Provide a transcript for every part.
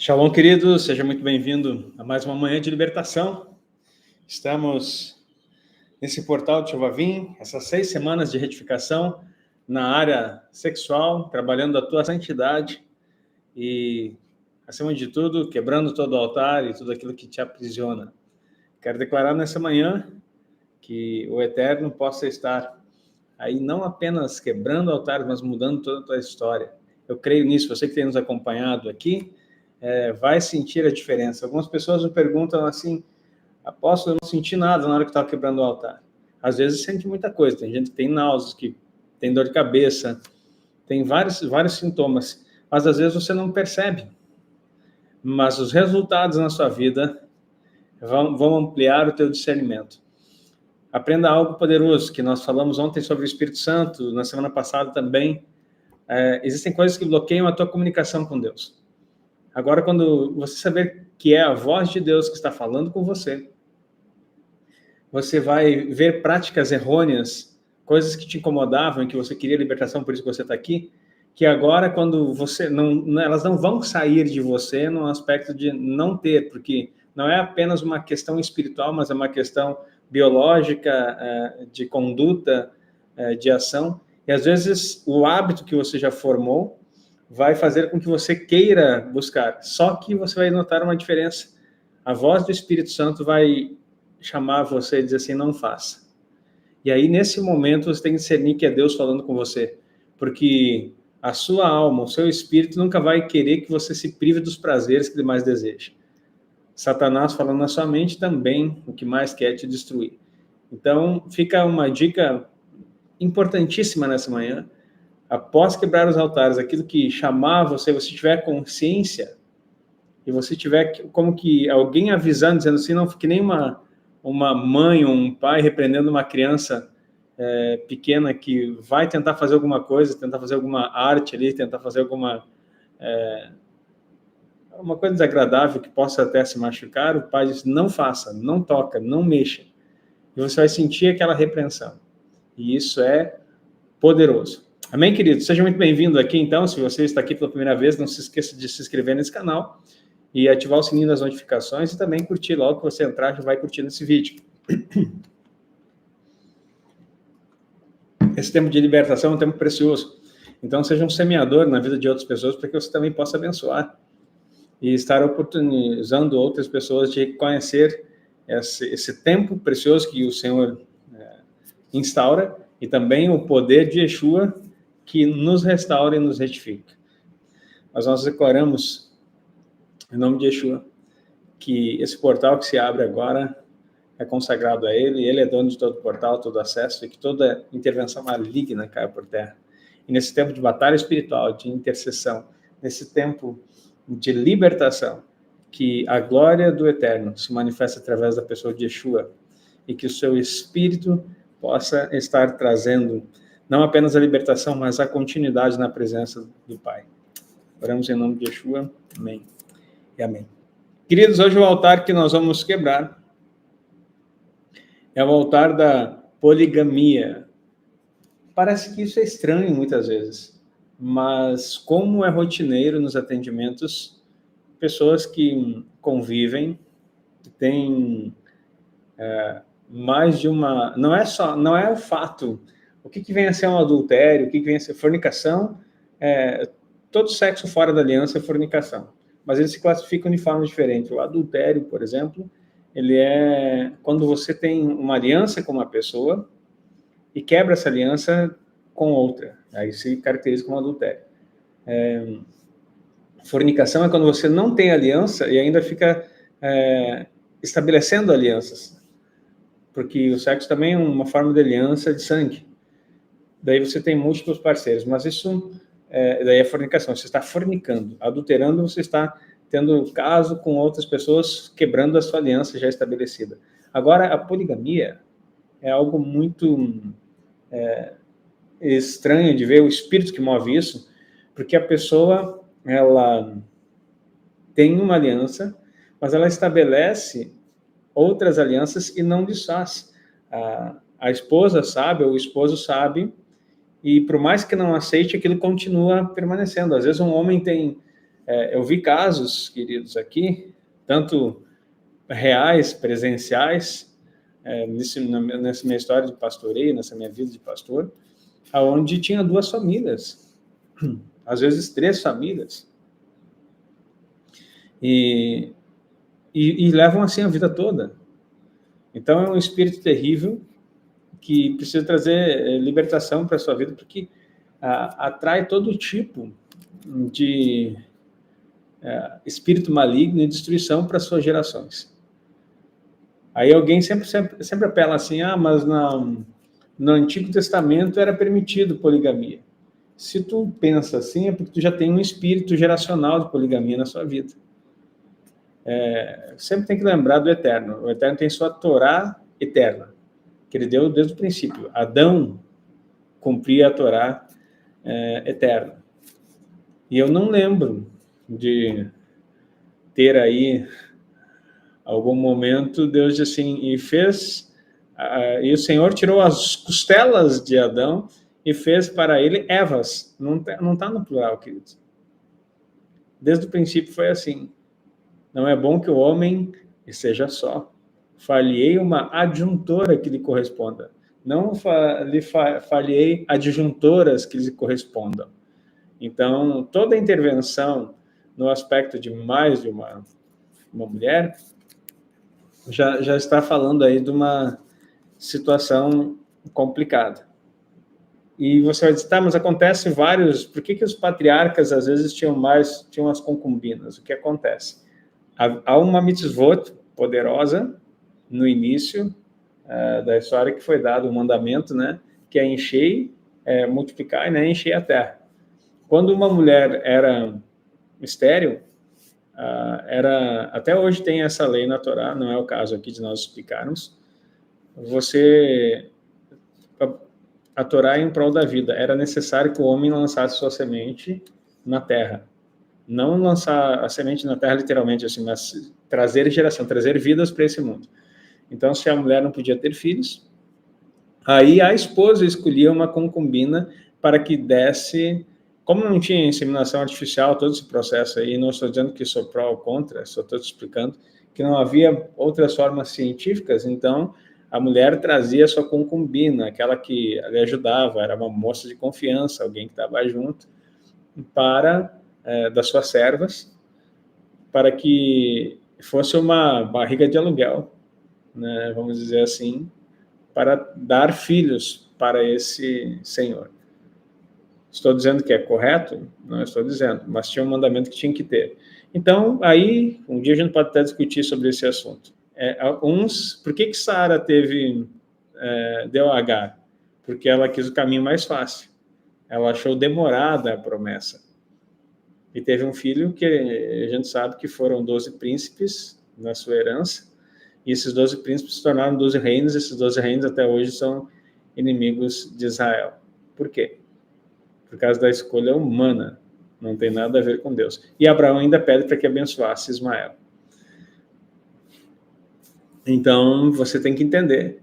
Shalom, queridos, seja muito bem-vindo a mais uma manhã de libertação. Estamos nesse portal de Chovavim, essas 6 semanas de retificação na área sexual, trabalhando a tua santidade e, acima de tudo, quebrando todo o altar e tudo aquilo que te aprisiona. Quero declarar nessa manhã que o Eterno possa estar aí não apenas quebrando altares, mas mudando toda a tua história. Eu creio nisso, você que tem nos acompanhado aqui, vai sentir a diferença. Algumas pessoas me perguntam assim, apóstolo, eu não senti nada na hora que estava quebrando o altar. Às vezes sente muita coisa, tem gente que tem náuseas, que tem dor de cabeça, tem vários sintomas, mas às vezes você não percebe. Mas os resultados na sua vida vão ampliar o teu discernimento. Aprenda algo poderoso, que nós falamos ontem sobre o Espírito Santo, na semana passada também. Existem coisas que bloqueiam a tua comunicação com Deus. Agora, quando você saber que é a voz de Deus que está falando com você, você vai ver práticas errôneas, coisas que te incomodavam e que você queria libertação, por isso que você está aqui, que agora, quando você não, elas não vão sair de você no aspecto de não ter, porque não é apenas uma questão espiritual, mas é uma questão biológica, de conduta, de ação, e às vezes o hábito que você já formou vai fazer com que você queira buscar, só que você vai notar uma diferença. A voz do Espírito Santo vai chamar você e dizer assim, não faça. E aí, nesse momento, você tem que discernir que é Deus falando com você, porque a sua alma, o seu espírito nunca vai querer que você se prive dos prazeres que ele mais deseja. Satanás falando na sua mente também o que mais quer é te destruir. Então, fica uma dica importantíssima nessa manhã. Após quebrar os altares, aquilo que chamar você tiver consciência, e você tiver como que alguém avisando, dizendo assim, não fique nem uma mãe ou um pai repreendendo uma criança pequena que vai tentar fazer alguma coisa, tentar fazer alguma arte ali, tentar fazer alguma uma coisa desagradável que possa até se machucar, o pai diz, não faça, não toca, não mexa. E você vai sentir aquela repreensão. E isso é poderoso. Amém, querido? Seja muito bem-vindo aqui, então. Se você está aqui pela primeira vez, não se esqueça de se inscrever nesse canal e ativar o sininho das notificações e também curtir. Logo que você entrar, já vai curtindo esse vídeo. Esse tempo de libertação é um tempo precioso. Então, seja um semeador na vida de outras pessoas para que você também possa abençoar e estar oportunizando outras pessoas de conhecer esse tempo precioso que o Senhor instaura e também o poder de Yeshua que nos restaura e nos retifica. Mas nós declaramos, em nome de Yeshua, que esse portal que se abre agora é consagrado a Ele é dono de todo o portal, todo acesso, e que toda intervenção maligna caia por terra. E nesse tempo de batalha espiritual, de intercessão, nesse tempo de libertação, que a glória do Eterno se manifesta através da pessoa de Yeshua, e que o seu Espírito possa estar trazendo não apenas a libertação, mas a continuidade na presença do Pai. Oramos em nome de Yeshua. Amém e amém. Queridos, hoje o altar que nós vamos quebrar é o altar da poligamia. Parece que isso é estranho muitas vezes, mas como é rotineiro nos atendimentos, pessoas que convivem, têm mais de uma... Não é o fato... O que vem a ser um adultério, o que vem a ser fornicação, todo sexo fora da aliança é fornicação, mas eles se classificam de forma diferente. O adultério, por exemplo, ele é quando você tem uma aliança com uma pessoa e quebra essa aliança com outra, aí se caracteriza como adultério. Fornicação é quando você não tem aliança e ainda fica estabelecendo alianças, porque o sexo também é uma forma de aliança de sangue. Daí você tem múltiplos parceiros, mas isso daí é fornicação, você está fornicando. Adulterando, você está tendo caso com outras pessoas, quebrando a sua aliança já estabelecida. Agora, a poligamia é algo muito estranho de ver, o espírito que move isso, porque a pessoa, ela tem uma aliança, mas ela estabelece outras alianças e não desfaz. A esposa sabe, ou o esposo sabe, e por mais que não aceite, aquilo continua permanecendo. Às vezes um homem tem Eu vi casos, queridos, aqui, tanto reais, presenciais, nessa minha história de pastoreio, nessa minha vida de pastor, onde tinha 2 famílias, às vezes 3 famílias, e levam assim a vida toda. Então é um espírito terrível que precisa trazer libertação para a sua vida, porque atrai todo tipo de espírito maligno e destruição para suas gerações. Aí alguém sempre apela assim, mas no Antigo Testamento era permitido poligamia. Se tu pensa assim, é porque tu já tem um espírito geracional de poligamia na sua vida. Sempre tem que lembrar do Eterno. O Eterno tem sua Torá eterna, que ele deu desde o princípio. Adão cumpria a Torá eterna. E eu não lembro de ter aí algum momento Deus disse assim, e o Senhor tirou as costelas de Adão e fez para ele Evas. Não está no plural, queridos. Desde o princípio foi assim. Não é bom que o homem seja só. Falhei uma adjuntora que lhe corresponda. Não lhe falhei adjuntoras que lhe correspondam. Então, toda intervenção no aspecto de mais de uma mulher já está falando aí de uma situação complicada. E você vai dizer, tá, mas acontece vários... Por que os patriarcas, às vezes, tinham as concubinas? O que acontece? Há uma mitzvot poderosa no início da história que foi dado um mandamento, né? Que é encher, multiplicar, né? Encher a terra. Quando uma mulher era estéril, até hoje tem essa lei na Torá, não é o caso aqui de nós explicarmos, a Torá é em prol da vida, era necessário que o homem lançasse sua semente na terra, não lançar a semente na terra literalmente assim, mas trazer geração, trazer vidas para esse mundo. Então, se a mulher não podia ter filhos, aí a esposa escolhia uma concubina para que desse... Como não tinha inseminação artificial, todo esse processo aí, não estou dizendo que sou pró ou contra, só estou te explicando que não havia outras formas científicas, então a mulher trazia sua concubina, aquela que lhe ajudava, era uma moça de confiança, alguém que estava junto, das suas servas, para que fosse uma barriga de aluguel, né, vamos dizer assim, para dar filhos para esse senhor. Estou dizendo que é correto? Não estou dizendo, mas tinha um mandamento que tinha que ter. Então, aí, um dia a gente pode até discutir sobre esse assunto. Por que Sara deu a Agar? Porque ela quis o caminho mais fácil. Ela achou demorada a promessa. E teve um filho que a gente sabe que foram 12 príncipes na sua herança, e esses 12 príncipes se tornaram 12 reinos, e esses 12 reinos até hoje são inimigos de Israel. Por quê? Por causa da escolha humana, não tem nada a ver com Deus. E Abraão ainda pede para que abençoasse Ismael. Então, você tem que entender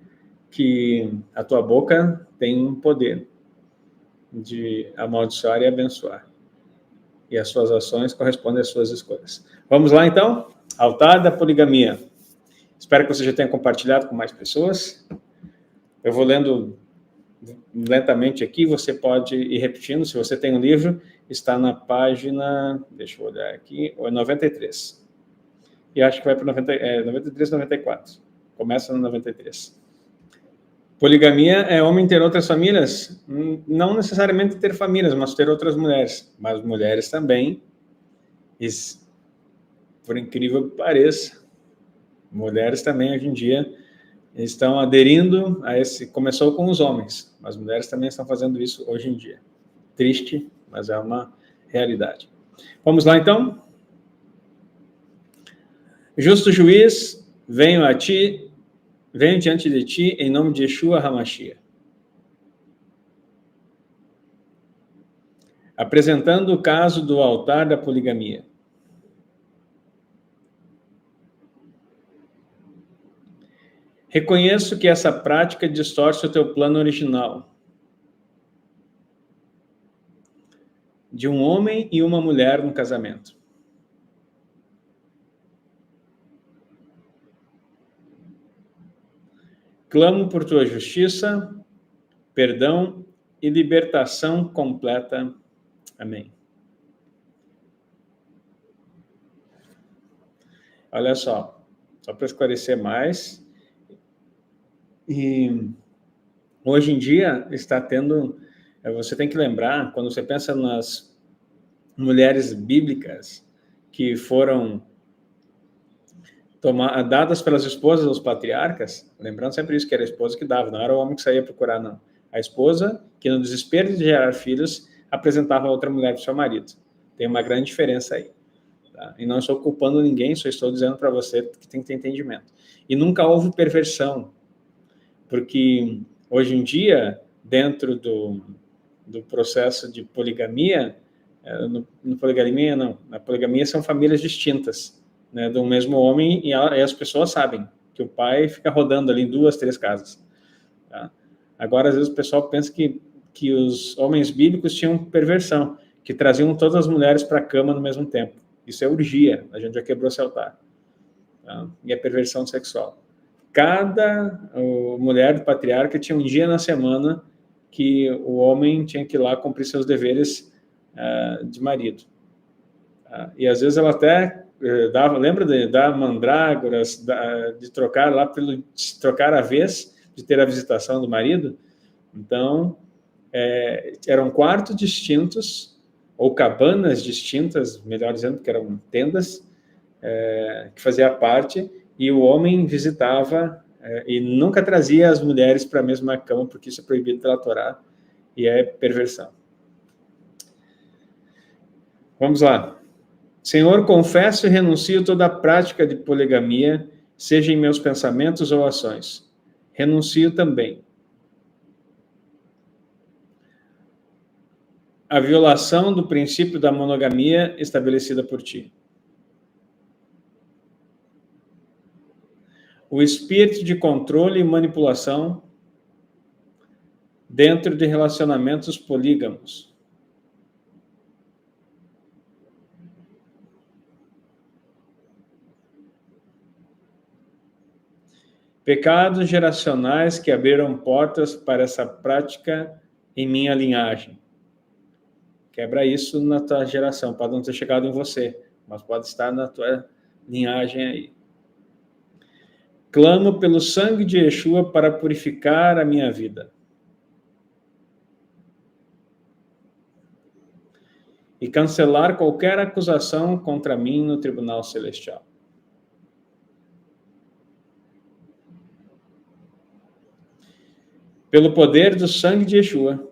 que a tua boca tem um poder de amaldiçoar e abençoar. E as suas ações correspondem às suas escolhas. Vamos lá, então? Altar da poligamia. Espero que você já tenha compartilhado com mais pessoas. Eu vou lendo lentamente aqui, você pode ir repetindo. Se você tem um livro, está na página, deixa eu olhar aqui, 93. E acho que vai para 93, 94. Começa no 93. Poligamia é homem ter outras famílias? Não necessariamente ter famílias, mas ter outras mulheres. Mas mulheres também, por incrível que pareça, mulheres também hoje em dia estão aderindo a esse... Começou com os homens, mas mulheres também estão fazendo isso hoje em dia. Triste, mas é uma realidade. Vamos lá, então? Justo juiz, venho diante de ti em nome de Yeshua HaMashiach. Apresentando o caso do altar da poligamia. Reconheço que essa prática distorce o teu plano original de um homem e uma mulher no casamento. Clamo por tua justiça, perdão e libertação completa. Amém. Olha só para esclarecer mais, e hoje em dia está tendo, você tem que lembrar, quando você pensa nas mulheres bíblicas que foram dadas pelas esposas dos patriarcas, lembrando sempre isso, que era a esposa que dava, não era o homem que saía procurar, não. A esposa, que no desespero de gerar filhos, apresentava a outra mulher para o seu marido. Tem uma grande diferença aí. Tá? E não estou culpando ninguém, só estou dizendo para você que tem que ter entendimento. E nunca houve perversão, porque hoje em dia, dentro do processo de poligamia, no poligamia não, na poligamia são famílias distintas, né, do mesmo homem, e as pessoas sabem que o pai fica rodando ali em 2, 3 casas. Tá? Agora, às vezes, o pessoal pensa que os homens bíblicos tinham perversão, que traziam todas as mulheres para a cama no mesmo tempo. Isso é orgia, a gente já quebrou esse altar. Tá? E é perversão sexual. Cada mulher do patriarca tinha um dia na semana que o homem tinha que ir lá cumprir seus deveres de marido. E às vezes ela até dava, lembra de dar mandrágoras, de trocar lá trocar a vez de ter a visitação do marido. Então eram quartos distintos ou cabanas distintas, melhor dizendo, que eram tendas que fazia parte, e o homem visitava e nunca trazia as mulheres para a mesma cama, porque isso é proibido pela Torá e é perversão. Vamos lá. Senhor, confesso e renuncio toda a prática de poligamia, seja em meus pensamentos ou ações. Renuncio também a violação do princípio da monogamia estabelecida por ti. O espírito de controle e manipulação dentro de relacionamentos polígamos. Pecados geracionais que abriram portas para essa prática em minha linhagem. Quebra isso na tua geração, pode não ter chegado em você, mas pode estar na tua linhagem aí. Clamo pelo sangue de Yeshua para purificar a minha vida. E cancelar qualquer acusação contra mim no tribunal celestial. Pelo poder do sangue de Yeshua,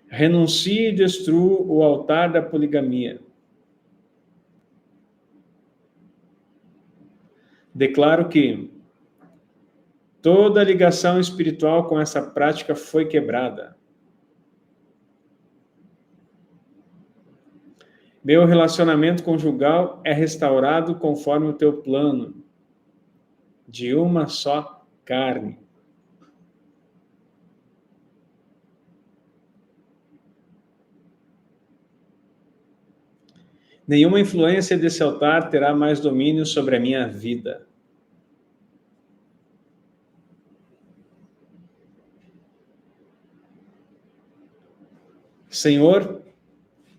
renuncio e destruo o altar da poligamia. Declaro que toda ligação espiritual com essa prática foi quebrada. Meu relacionamento conjugal é restaurado conforme o teu plano, de uma só carne. Nenhuma influência desse altar terá mais domínio sobre a minha vida. Senhor,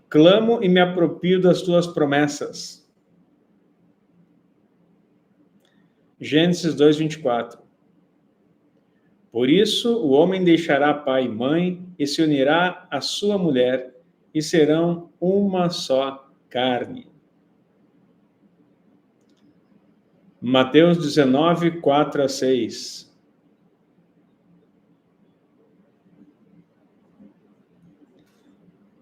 clamo e me aproprio das tuas promessas. Gênesis 2:24. Por isso, o homem deixará pai e mãe e se unirá à sua mulher, e serão uma só carne. Mateus 19, 4-6.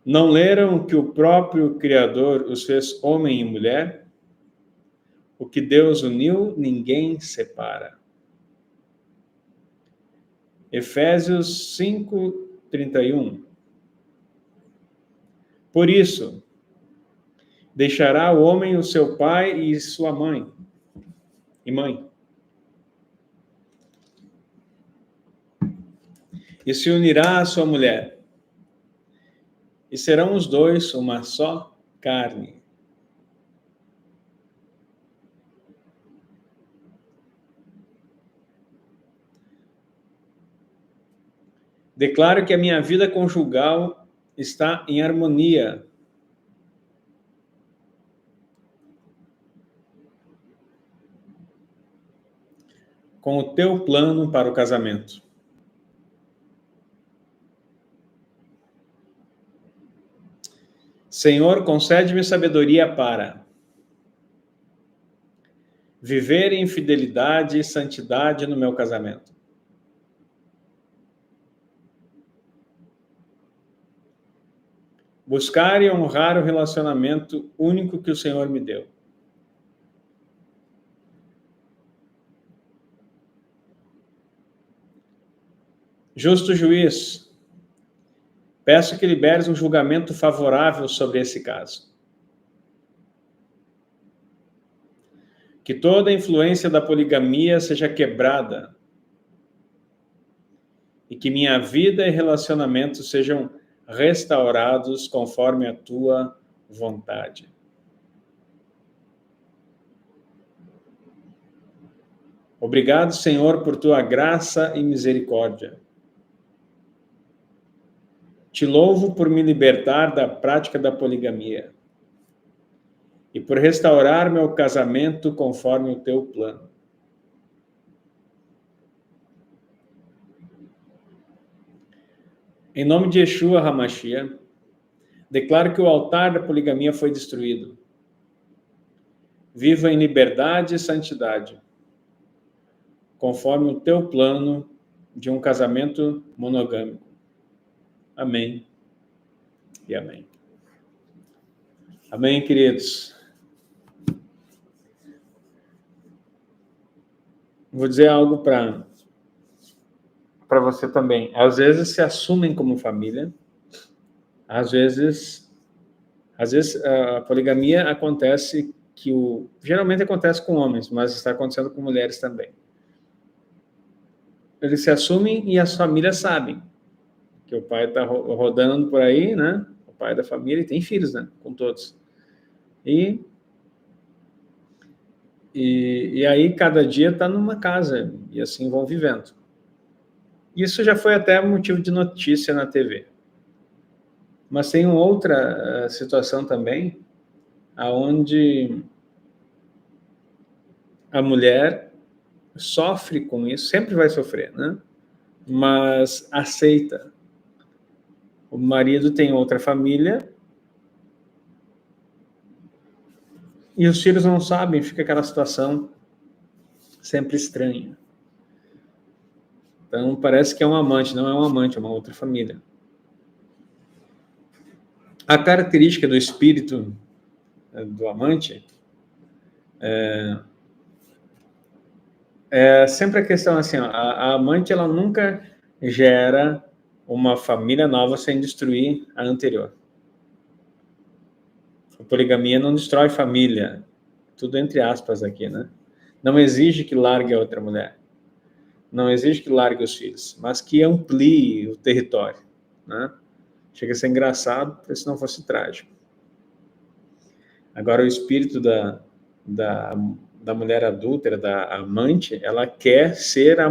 Não leram que o próprio Criador os fez homem e mulher? O que Deus uniu, ninguém separa. Efésios 5:31. Por isso, deixará o homem o seu pai e sua mãe, e se unirá à sua mulher, e serão os dois uma só carne. Declaro que a minha vida conjugal está em harmonia com o teu plano para o casamento. Senhor, concede-me sabedoria para viver em fidelidade e santidade no meu casamento. Buscar e honrar o relacionamento único que o Senhor me deu. Justo juiz, peço que liberes um julgamento favorável sobre esse caso. Que toda a influência da poligamia seja quebrada e que minha vida e relacionamento sejam restaurados conforme a tua vontade. Obrigado, Senhor, por tua graça e misericórdia. Te louvo por me libertar da prática da poligamia e por restaurar meu casamento conforme o teu plano. Em nome de Yeshua HaMashiach, declaro que o altar da poligamia foi destruído. Viva em liberdade e santidade, conforme o teu plano de um casamento monogâmico. Amém e amém. Amém, queridos. Vou dizer algo para você também. Às vezes se assumem como família, às vezes a poligamia acontece geralmente acontece com homens, mas está acontecendo com mulheres também. Eles se assumem e as famílias sabem que o pai está rodando por aí, né? O pai da família, e tem filhos, né? Com todos. E aí cada dia está numa casa e assim vão vivendo. Isso já foi até motivo de notícia na TV. Mas tem uma outra situação também, aonde a mulher sofre com isso, sempre vai sofrer, né? Mas aceita. O marido tem outra família e os filhos não sabem, fica aquela situação sempre estranha. Então parece que é um amante, não é um amante, é uma outra família. A característica do espírito do amante é sempre a questão assim, ó, a amante ela nunca gera uma família nova sem destruir a anterior. A poligamia não destrói família, tudo entre aspas aqui, né? Não exige que largue a outra mulher, não exige que largue os filhos, mas que amplie o território, né? Chega a ser engraçado, se não fosse trágico. Agora, o espírito da mulher adúltera, da amante, ela quer ser a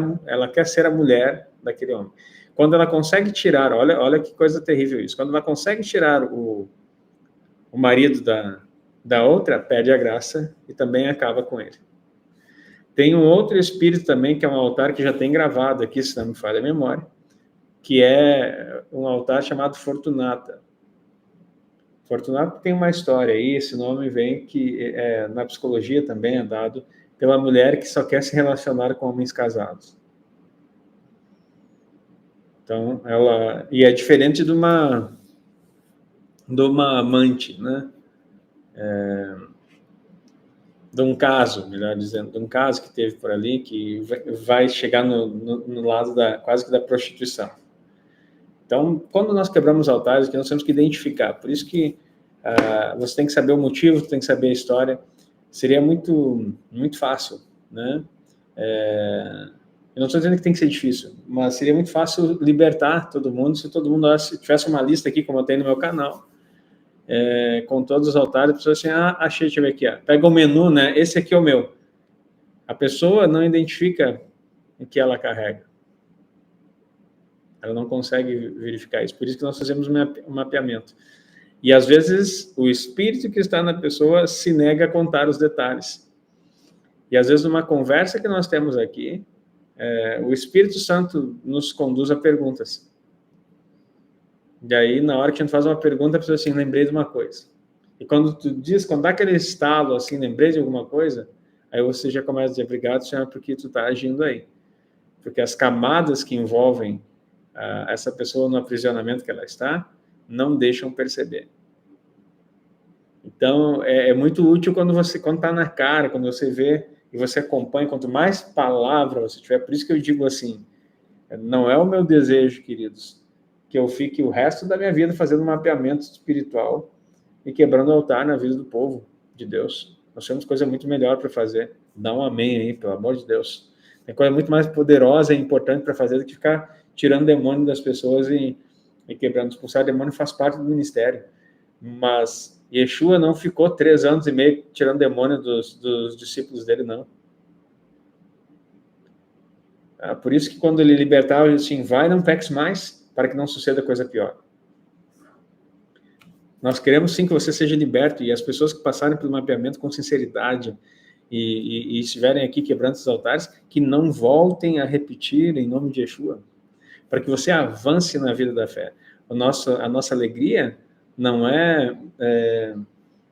mulher daquele homem. Quando ela consegue tirar, olha que coisa terrível isso, quando ela consegue tirar o marido da outra, perde a graça e também acaba com ele. Tem um outro espírito também, que é um altar que já tem gravado aqui, se não me falha a memória, que é um altar chamado Fortunata. Fortunato tem uma história aí, esse nome vem que na psicologia também é dado pela mulher que só quer se relacionar com homens casados. Então, e é diferente de uma amante, né? De um caso, melhor dizendo, de um caso que teve por ali, que vai chegar no lado quase que da prostituição. Então, quando nós quebramos altares, nós temos que identificar. Por isso que você tem que saber o motivo, tem que saber a história. Seria muito, muito fácil, né? Eu não estou dizendo que tem que ser difícil, mas seria muito fácil libertar todo mundo se todo mundo tivesse uma lista aqui, como eu tenho no meu canal, com todos os altares, a pessoa assim, achei, deixa eu ver aqui, pega o menu, né? Esse aqui é o meu. A pessoa não identifica o que ela carrega. Ela não consegue verificar isso. Por isso que nós fazemos um mapeamento. E, às vezes, o espírito que está na pessoa se nega a contar os detalhes. E, às vezes, numa conversa que nós temos aqui, o Espírito Santo nos conduz a perguntas. E aí, na hora que a gente faz uma pergunta, a pessoa assim, lembrei de uma coisa. E quando dá aquele estalo, assim, lembrei de alguma coisa, aí você já começa a dizer, obrigado, Senhor, porque tu está agindo aí. Porque as camadas que envolvem essa pessoa no aprisionamento que ela está, não deixam perceber. Então, é muito útil quando está na cara, quando você vê e você acompanha, quanto mais palavra você tiver, por isso que eu digo assim, não é o meu desejo, queridos, que eu fique o resto da minha vida fazendo um mapeamento espiritual e quebrando o altar na vida do povo de Deus. Nós temos coisa muito melhor para fazer. Dá um amém aí, pelo amor de Deus. Tem coisa muito mais poderosa e importante para fazer do que ficar tirando demônio das pessoas e quebrando. Expulsar demônio faz parte do ministério. Mas Yeshua não ficou 3 anos e meio tirando demônio dos discípulos dele, não. Por isso que quando ele libertava, ele disse assim, vai, não peques mais, para que não suceda coisa pior. Nós queremos sim que você seja liberto, e as pessoas que passarem pelo mapeamento com sinceridade e estiverem aqui quebrando os altares, que não voltem a repetir em nome de Yeshua, para que você avance na vida da fé. A nossa alegria não é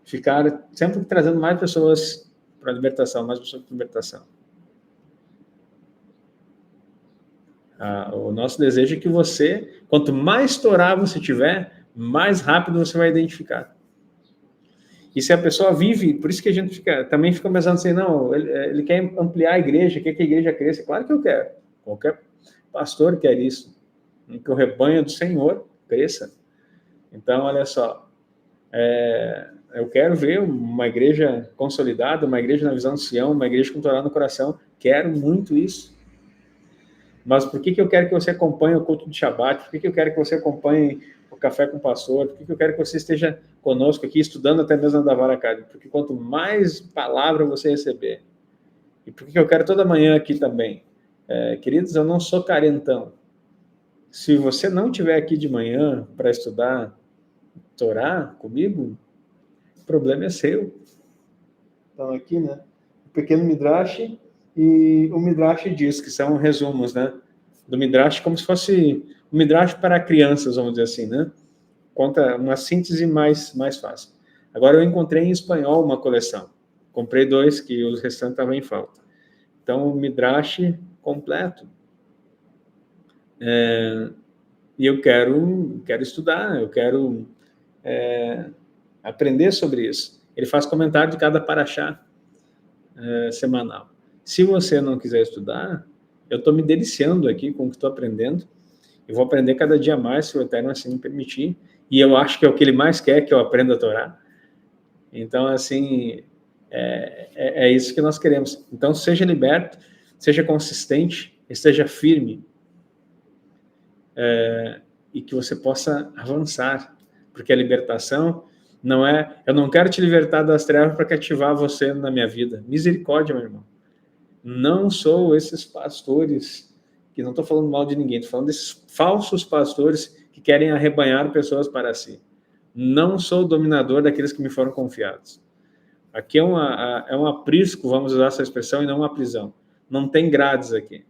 ficar sempre trazendo mais pessoas para a libertação, mais pessoas para a libertação. O nosso desejo é que você, quanto mais Torá você tiver, mais rápido você vai identificar. E se a pessoa vive, por isso que a gente também fica pensando assim, não, ele quer ampliar a igreja, quer que a igreja cresça. Claro que eu quero. Qualquer pastor quer isso. Que o rebanho do Senhor cresça. Então, olha só, eu quero ver uma igreja consolidada, uma igreja na visão de Sião, uma igreja com Torá no coração. Quero muito isso. Mas por que eu quero que você acompanhe o culto de Shabbat? Por que eu quero que você acompanhe o Café com o Pastor? Por que eu quero que você esteja conosco aqui, estudando até mesmo na Varakad? Porque quanto mais palavra você receber, e por que eu quero toda manhã aqui também? Queridos, eu não sou carentão. Se você não estiver aqui de manhã para estudar Torá comigo, o problema é seu. Então aqui, né? O pequeno Midrash... E o Midrash diz, que são resumos, né? Do Midrash, como se fosse um Midrash para crianças, vamos dizer assim, né? Conta uma síntese mais fácil. Agora eu encontrei em espanhol uma coleção. Comprei 2, que os restantes estavam em falta. Então, o Midrash completo. E eu quero estudar, eu quero aprender sobre isso. Ele faz comentário de cada paraxá semanal. Se você não quiser estudar, eu estou me deliciando aqui com o que estou aprendendo. Eu vou aprender cada dia mais, se o Eterno assim me permitir. E eu acho que é o que ele mais quer, que eu aprenda a Torá. Então, assim, é isso que nós queremos. Então, seja liberto, seja consistente, esteja firme. E que você possa avançar. Porque a libertação não é... Eu não quero te libertar das trevas para cativar você na minha vida. Misericórdia, meu irmão. Não sou esses pastores, que não estou falando mal de ninguém, estou falando desses falsos pastores que querem arrebanhar pessoas para si. Não sou o dominador daqueles que me foram confiados. Aqui é um aprisco, vamos usar essa expressão, e não uma prisão. Não tem grades aqui.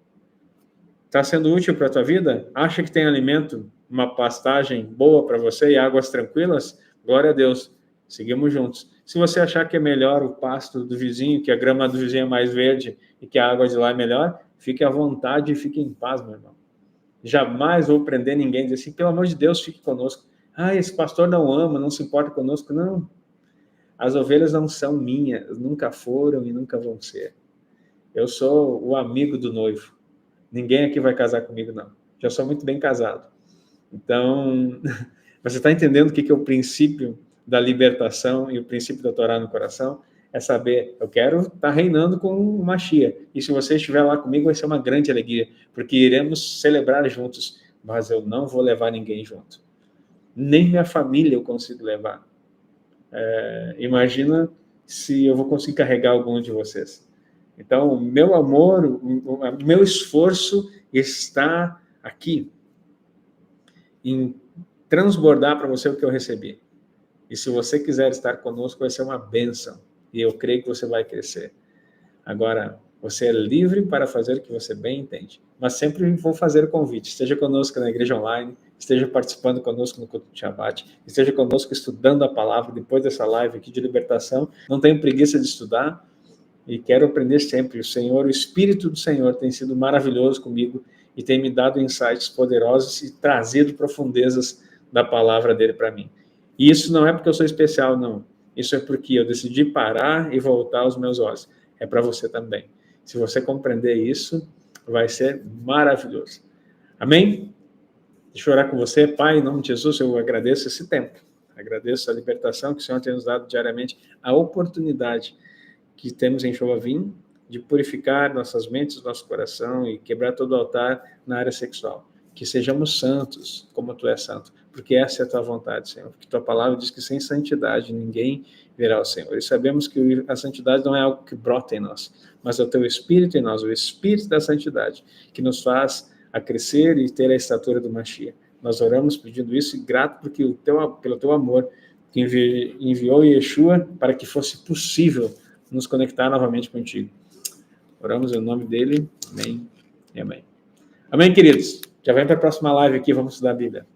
Está sendo útil para a tua vida? Acha que tem alimento, uma pastagem boa para você e águas tranquilas? Glória a Deus. Seguimos juntos. Se você achar que é melhor o pasto do vizinho, que a grama do vizinho é mais verde e que a água de lá é melhor, fique à vontade e fique em paz, meu irmão. Jamais vou prender ninguém e dizer assim, pelo amor de Deus, fique conosco. Esse pastor não ama, não se importa conosco. Não. As ovelhas não são minhas, nunca foram e nunca vão ser. Eu sou o amigo do noivo. Ninguém aqui vai casar comigo, não. Já sou muito bem casado. Então, você está entendendo o que é o princípio da libertação e o princípio da Torá no coração? É saber, eu quero estar reinando com o Mashiach. E se você estiver lá comigo, vai ser uma grande alegria, porque iremos celebrar juntos, mas eu não vou levar ninguém junto. Nem minha família eu consigo levar. Imagina se eu vou conseguir carregar algum de vocês. Então, o meu amor, o meu esforço está aqui. em transbordar para você o que eu recebi. E se você quiser estar conosco, vai ser uma bênção. E eu creio que você vai crescer. Agora, você é livre para fazer o que você bem entende. Mas sempre vou fazer o convite. Esteja conosco na igreja online, esteja participando conosco no culto de Shabbat, esteja conosco estudando a palavra depois dessa live aqui de libertação. Não tenho preguiça de estudar e quero aprender sempre. O Senhor, o Espírito do Senhor tem sido maravilhoso comigo e tem me dado insights poderosos e trazido profundezas da palavra dele para mim. E isso não é porque eu sou especial, não. Isso é porque eu decidi parar e voltar aos meus olhos. É para você também. Se você compreender isso, vai ser maravilhoso. Amém? Deixa eu orar com você. Pai, em nome de Jesus, eu agradeço esse tempo. Agradeço a libertação que o Senhor tem nos dado diariamente, a oportunidade que temos em Jovavim de purificar nossas mentes, nosso coração e quebrar todo o altar na área sexual. Que sejamos santos, como Tu és santo, porque essa é a Tua vontade, Senhor. Porque Tua palavra diz que sem santidade ninguém verá o Senhor. E sabemos que a santidade não é algo que brota em nós, mas é o Teu Espírito em nós, o Espírito da santidade, que nos faz a crescer e ter a estatura do Mashiach. Nós oramos pedindo isso e grato porque pelo Teu amor que enviou Yeshua para que fosse possível nos conectar novamente contigo. Oramos em nome dele. Amém e amém. Amém, queridos. Já vem para a próxima live aqui, vamos estudar a Bíblia.